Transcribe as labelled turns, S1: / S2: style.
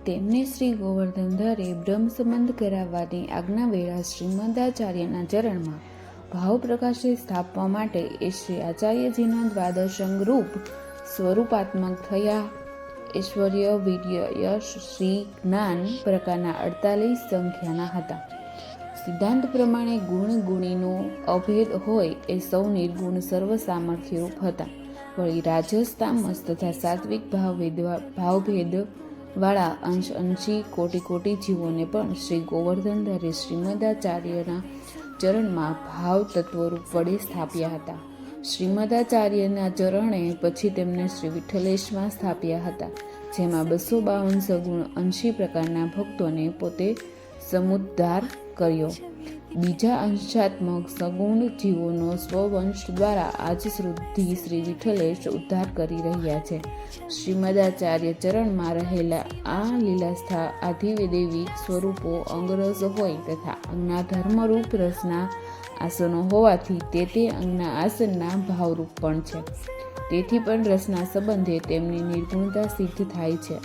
S1: તેમને શ્રી ગોવર્ધનધરે બ્રહ્મ સંબંધ કરાવવાની આજ્ઞા વેળા શ્રીમદાચાર્યના ચરણમાં ભાવ પ્રકાશે સ્થાપવા માટે એ શ્રી આચાર્યજીના દ્વાદશંગ રૂપ સ્વરૂપાત્મક થયા. ઐશ્વર્ય, વીર્ય, યશ, શ્રી, જ્ઞાન પ્રકારના 48 સંખ્યાના હતા. સિદ્ધાંત પ્રમાણે ગુણ ગુણીનો અભેદ હોય એ સૌ નિર્ગુણ સર્વ સામર્થ્યરૂપ હતા. વળી રાજસ, તામસ તથા સાત્વિક ભાવભેદ વાળા અંશ અંશી કોટી કોટી જીવોને પણ શ્રી ગોવર્ધનધરે શ્રીમદાચાર્યના ચરણમાં ભાવ તત્વરૂપ વડે સ્થાપ્યા હતા. શ્રીમદાચાર્યના ચરણે પછી તેમને શ્રી વિઠ્ઠલેશમાં સ્થાપ્યા હતા, જેમાં 252 સગુણ 80 પ્રકારના ભક્તોને પોતે સમુદ્ધાર કર્યો. બીજા અંશાત્મક સગુણ જીવોનો સ્વવંશ દ્વારા આજ સુધી શ્રી વિઠ્ઠલેશ ઉદ્ધાર કરી રહ્યા છે. શ્રીમદાચાર્ય ચરણમાં રહેલા આ લીલાસ્થા આધિદૈવિક સ્વરૂપો અંગરસ હોય તથા અંગના ધર્મરૂપ રસના આસનો હોવાથી તે અંગના આસનના ભાવરૂપ પણ છે. તેથી પણ રસના સંબંધે તેમની નિર્ગુણતા સિદ્ધ થાય છે.